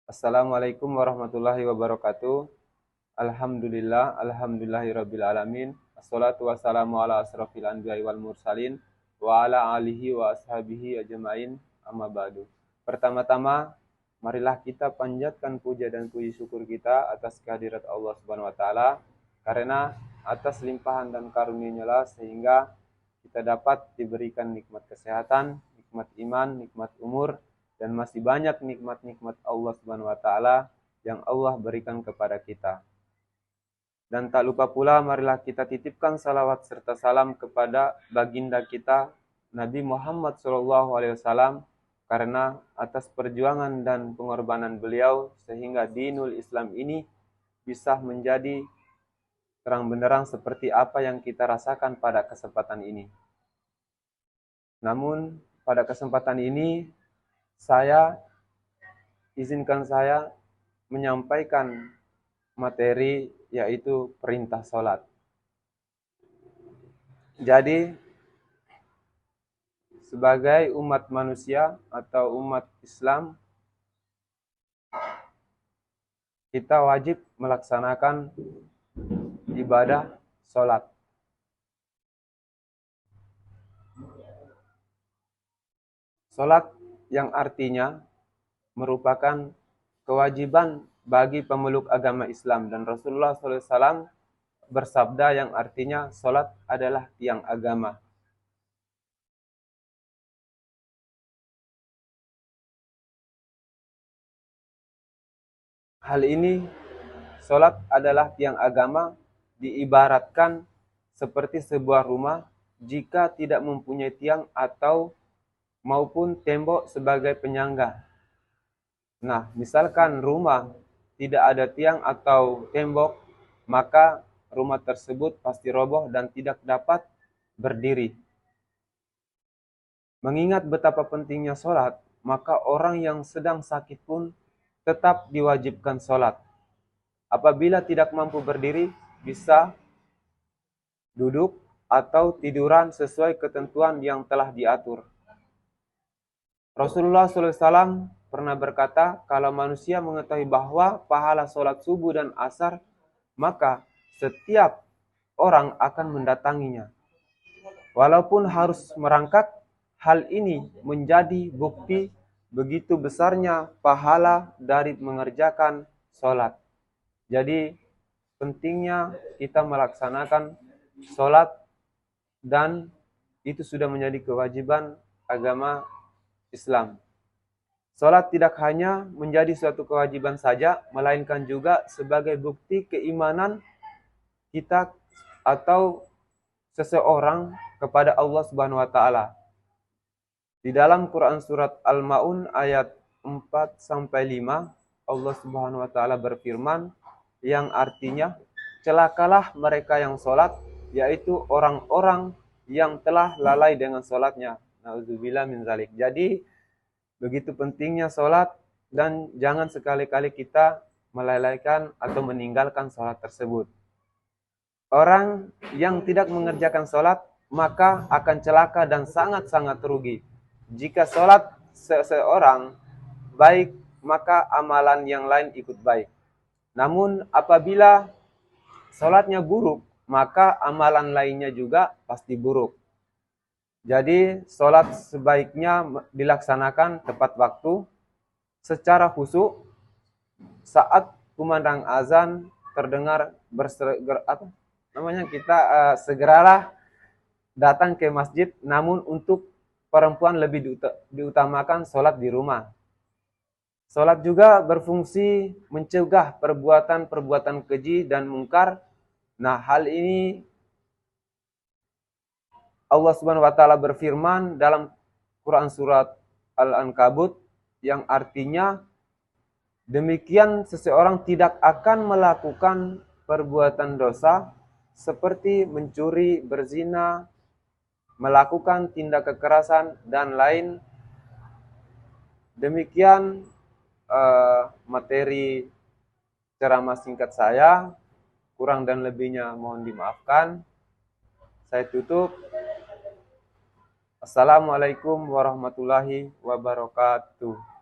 Assalamualaikum warahmatullahi wabarakatuh. Alhamdulillahirabbil alamin. Assalatu wassalamu ala asrofil anbiya'i wal mursalin wa ala alihi wa ashabihi ajmain. Amma ba'du. Pertama-tama, marilah kita panjatkan puja dan puji syukur kita atas kehadirat Allah Subhanahu wa taala, karena atas limpahan dan karunia-Nya lah sehingga kita dapat diberikan nikmat kesehatan, nikmat iman, nikmat umur, dan masih banyak nikmat-nikmat Allah Subhanahu wa taala yang Allah berikan kepada kita. Dan tak lupa pula, marilah kita titipkan salawat serta salam kepada baginda kita Nabi Muhammad SAW, karena atas perjuangan dan pengorbanan beliau sehingga dinul Islam ini bisa menjadi terang benderang seperti apa yang kita rasakan pada kesempatan ini. Namun pada kesempatan ini izinkan saya menyampaikan materi yaitu perintah sholat. Jadi sebagai umat manusia atau umat Islam, kita wajib melaksanakan ibadah sholat. Sholat yang artinya merupakan kewajiban bagi pemeluk agama Islam, dan Rasulullah SAW bersabda yang artinya sholat adalah tiang agama. Hal ini, sholat adalah tiang agama, diibaratkan seperti sebuah rumah jika tidak mempunyai tiang atau maupun tembok sebagai penyangga. Nah, misalkan rumah tidak ada tiang atau tembok, maka rumah tersebut pasti roboh dan tidak dapat berdiri. Mengingat betapa pentingnya sholat, maka orang yang sedang sakit pun tetap diwajibkan sholat. Apabila tidak mampu berdiri, bisa duduk atau tiduran sesuai ketentuan yang telah diatur. Rasulullah SAW pernah berkata, kalau manusia mengetahui bahwa pahala sholat subuh dan asar, maka setiap orang akan mendatanginya. Walaupun harus merangkak, hal ini menjadi bukti begitu besarnya pahala dari mengerjakan sholat. Jadi pentingnya kita melaksanakan sholat, dan itu sudah menjadi kewajiban agama Islam. Sholat tidak hanya menjadi suatu kewajiban saja, melainkan juga sebagai bukti keimanan kita atau seseorang kepada Allah Subhanahu wa taala. Di dalam Quran surat Al-Maun ayat 4-5, Allah Subhanahu wa taala berfirman yang artinya, celakalah mereka yang sholat, yaitu orang-orang yang telah lalai dengan sholatnya. Nauzubillah min zalik. Jadi begitu pentingnya sholat, dan jangan sekali-kali kita melalaikan atau meninggalkan sholat tersebut. Orang yang tidak mengerjakan sholat maka akan celaka dan sangat-sangat rugi. Jika sholat seseorang baik, maka amalan yang lain ikut baik. Namun apabila sholatnya buruk, maka amalan lainnya juga pasti buruk. Jadi sholat sebaiknya dilaksanakan tepat waktu, secara khusyuk. Saat kumandang azan terdengar segeralah datang ke masjid. Namun untuk perempuan lebih diutamakan sholat di rumah. Sholat juga berfungsi mencegah perbuatan-perbuatan keji dan mungkar. Nah, hal ini Allah Subhanahu wa taala berfirman dalam Quran surat Al-Ankabut yang artinya, demikian seseorang tidak akan melakukan perbuatan dosa seperti mencuri, berzina, melakukan tindak kekerasan dan lain. Demikian materi ceramah singkat saya. Kurang dan lebihnya mohon dimaafkan. Saya tutup. Assalamualaikum warahmatullahi wabarakatuh.